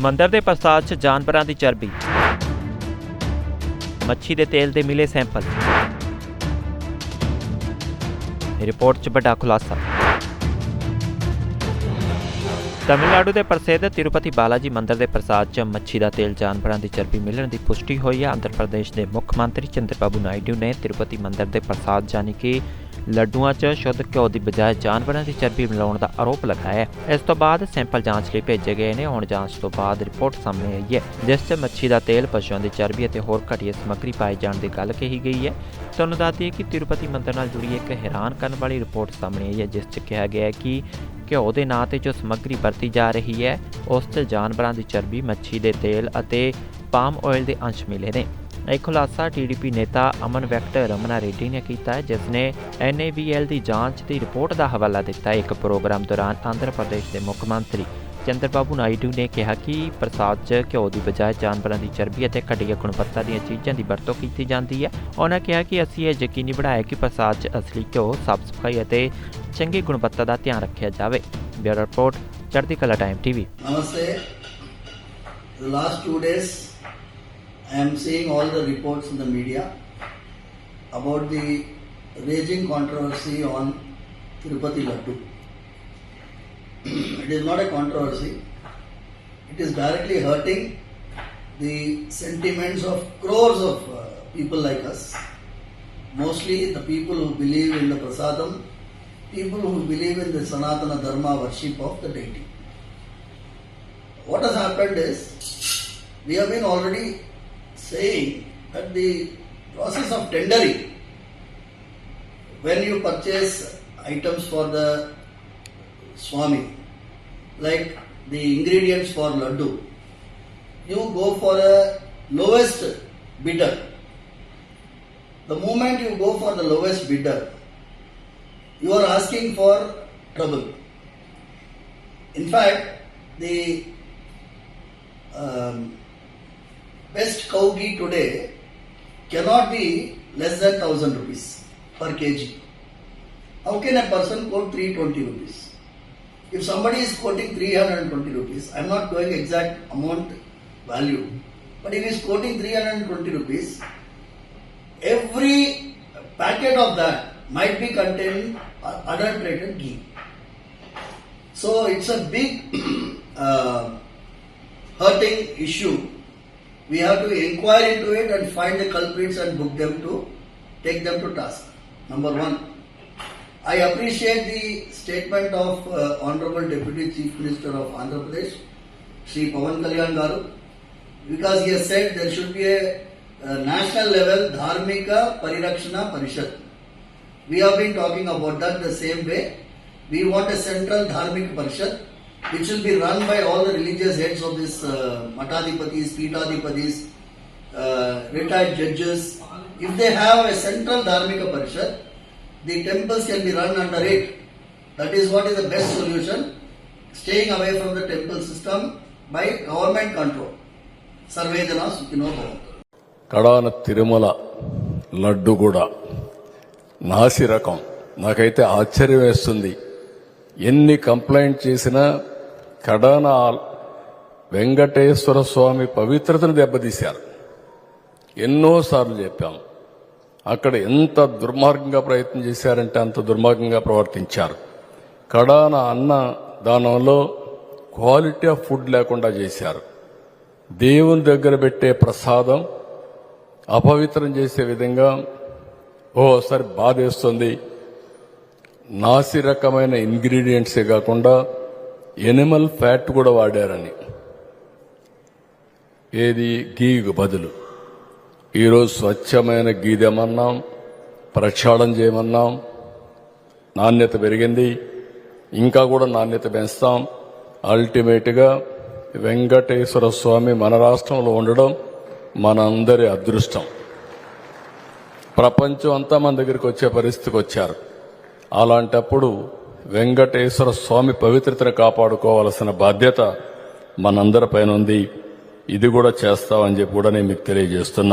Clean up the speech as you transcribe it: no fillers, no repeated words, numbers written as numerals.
ਮੰਦਰ ਦੇ ਪ੍ਰਸਾਦ 'ਚ ਜਾਨਵਰਾਂ ਦੀ ਚਰਬੀ, ਮੱਛੀ ਦੇ ਤੇਲ ਦੇ ਮਿਲੇ ਸੈਂਪਲ। ਰਿਪੋਰਟ 'ਚ ਵੱਡਾ ਖੁਲਾਸਾ। ਤਮਿਲਨਾਡੂ ਦੇ ਪ੍ਰਸਿੱਧ ਤਿਰੂਪਤੀ ਬਾਲਾਜੀ ਮੰਦਰ ਦੇ ਪ੍ਰਸਾਦ 'ਚ ਮੱਛੀ ਦਾ ਤੇਲ, ਜਾਨਵਰਾਂ ਦੀ ਚਰਬੀ ਮਿਲਣ ਦੀ ਪੁਸ਼ਟੀ ਹੋਈ ਹੈ। ਆਂਧਰ ਪ੍ਰਦੇਸ਼ ਦੇ ਮੁੱਖ ਮੰਤਰੀ ਚੰਦਰਬਾਬੂ ਨਾਇਡੂ ਨੇ ਤਿਰੂਪਤੀ ਮੰਦਰ ਦੇ ਪ੍ਰਸਾਦ ਯਾਨੀ ਕਿ ਲੱਡੂਆਂ 'ਚ ਸ਼ੁੱਧ ਘਿਓ ਦੀ ਬਜਾਏ ਜਾਨਵਰਾਂ ਦੀ ਚਰਬੀ ਮਿਲਾਉਣ ਦਾ ਆਰੋਪ ਲਗਾਇਆ ਹੈ। ਇਸ ਤੋਂ ਬਾਅਦ ਸੈਂਪਲ ਜਾਂਚ ਲਈ ਭੇਜੇ ਗਏ ਨੇ। ਹੁਣ ਜਾਂਚ ਤੋਂ ਬਾਅਦ ਰਿਪੋਰਟ ਸਾਹਮਣੇ ਆਈ ਹੈ, ਜਿਸ 'ਚ ਮੱਛੀ ਦਾ ਤੇਲ, ਪਸ਼ੂਆਂ ਦੀ ਚਰਬੀ ਅਤੇ ਹੋਰ ਘਟੀਆ ਸਮੱਗਰੀ ਪਾਏ ਜਾਣ ਦੀ ਗੱਲ ਕਹੀ ਗਈ ਹੈ। ਤੁਹਾਨੂੰ ਦੱਸ ਦਈਏ ਕਿ ਤਿਰੂਪਤੀ ਮੰਦਰ ਨਾਲ ਜੁੜੀ ਇੱਕ ਹੈਰਾਨ ਕਰਨ ਵਾਲੀ ਰਿਪੋਰਟ ਸਾਹਮਣੇ ਆਈ ਹੈ, ਜਿਸ 'ਚ ਕਿਹਾ ਗਿਆ ਹੈ ਕਿ ਘਿਓ ਦੇ ਨਾਂ 'ਤੇ ਜੋ ਸਮੱਗਰੀ ਵਰਤੀ ਜਾ ਰਹੀ ਹੈ, ਉਸ 'ਚ ਜਾਨਵਰਾਂ ਦੀ ਚਰਬੀ, ਮੱਛੀ ਦੇ ਤੇਲ ਅਤੇ ਪਾਮ ਆਇਲ ਦੇ ਅੰਸ਼ ਮਿਲੇ ਨੇ। ਇਹ ਖੁਲਾਸਾ TDP ਨੇਤਾ ਅਮਨ ਵੈਂਕਟ ਰਮਨਾ ਰੈੱਡੀ ਨੇ ਕੀਤਾ ਹੈ, ਜਿਸ ਨੇ NABL ਦੀ ਜਾਂਚ ਦੀ ਰਿਪੋਰਟ ਦਾ ਹਵਾਲਾ ਦਿੱਤਾ। ਇੱਕ ਪ੍ਰੋਗਰਾਮ ਦੌਰਾਨ ਆਂਧਰ ਪ੍ਰਦੇਸ਼ ਦੇ ਮੁੱਖ ਮੰਤਰੀ ਚੰਦਰਬਾਬੂ ਨਾਇਡੂ ਨੇ ਕਿਹਾ ਕਿ ਪ੍ਰਸਾਦ 'ਚ ਘਿਓ ਦੀ ਬਜਾਏ ਜਾਨਵਰਾਂ ਦੀ ਚਰਬੀ ਅਤੇ ਘਟੀਆ ਗੁਣਵੱਤਾ ਦੀਆਂ ਚੀਜ਼ਾਂ ਦੀ ਵਰਤੋਂ ਕੀਤੀ ਜਾਂਦੀ ਹੈ। ਉਹਨਾਂ ਕਿਹਾ ਕਿ ਅਸੀਂ ਇਹ ਯਕੀਨੀ ਬਣਾਇਆ ਕਿ ਪ੍ਰਸਾਦ 'ਚ ਅਸਲੀ ਘਿਓ, ਸਾਫ਼ ਸਫਾਈ ਅਤੇ ਚੰਗੀ ਗੁਣਵੱਤਾ ਦਾ ਧਿਆਨ ਰੱਖਿਆ ਜਾਵੇ। ਬਿਊਰੋ ਰਿਪੋਰਟ, ਚੜ੍ਹਦੀ ਕਲਾ time TV। Namaste. The last 2 days I am seeing all the reports in the media about the raging controversy on Tirupati Laddu. It is not a controversy. It is directly hurting the sentiments of crores of people like us. Mostly the people who believe in the prasadam, people who believe in the Sanatana Dharma worship of the deity. What has happened is, we have been already saying that the process of tendering, when you purchase items for the Swami, like the ingredients for laddu, you go for a lowest bidder. The moment you go for the lowest bidder, you are asking for trouble. In fact, the best cow ghee today cannot be less than 1,000 rupees per kg. How can a person quote 320 rupees? If somebody is quoting 320 rupees, I am not going exact amount value, but if he is quoting 320 rupees, every packet of that might be containing adulterated ghee. So it's a big hurting issue. We have to inquire into it and find the culprits and book them to take them to task. Number one, I appreciate the statement of Honorable Deputy Chief Minister of Andhra Pradesh, Shri Pawan Kalyan Garu, because he has said there should be a national level Dharmika Parirakshana Parishad. We have been talking about that the same way. We want a central Dharmika Parishad which will be run by all the religious heads of this Matadipatis, Pitadipatis, retired judges. If they have a central Dharmika Parishad, the temples can be run under it. That is what is the best solution, staying away from the temple system by government control. Sarvejana Sukhino Bhavantu. కడాన తిరుమల లడ్డు కూడా నాసి రకం. నాకైతే ఆశ్చర్యం వేస్తుంది. ఎన్ని complaint చేసినా కడాన వెంకటేశ్వర స్వామి పవిత్రతను దెబ్బతీశారు. ఎన్నోసార్లు చెప్పాం. అక్కడ ఎంత దుర్మార్గంగా ప్రయత్నం చేశారంటే అంత దుర్మార్గంగా ప్రవర్తించారు. కడాన అన్న దానంలో క్వాలిటీ ఆఫ్ ఫుడ్ లేకుండా చేశారు. దేవుని దగ్గర పెట్టే ప్రసాదం అపవిత్రం చేసే విధంగా ఓసారి బాధేస్తుంది. నాసి రకమైన ఇంగ్రీడియంట్సే కాకుండా ఎనిమల్ ఫ్యాట్ కూడా వాడారని, ఏది గీకు బదులు. ఈరోజు స్వచ్ఛమైన గీ తెమన్నాం, ప్రక్షాళన చేయమన్నాం. నాణ్యత పెరిగింది, ఇంకా కూడా నాణ్యత పెంచుతాం. అల్టిమేట్గా వెంకటేశ్వర స్వామి మన రాష్ట్రంలో ఉండడం మనందరి అదృష్టం. ప్రపంచం అంతా మన దగ్గరికి వచ్చే పరిస్థితికి వచ్చారు. అలాంటప్పుడు వెంకటేశ్వర స్వామి పవిత్రతను కాపాడుకోవాల్సిన బాధ్యత మనందరిపైన ఉంది. ఇది కూడా చేస్తామని చెప్పి కూడా నేను మీకు తెలియజేస్తున్నా.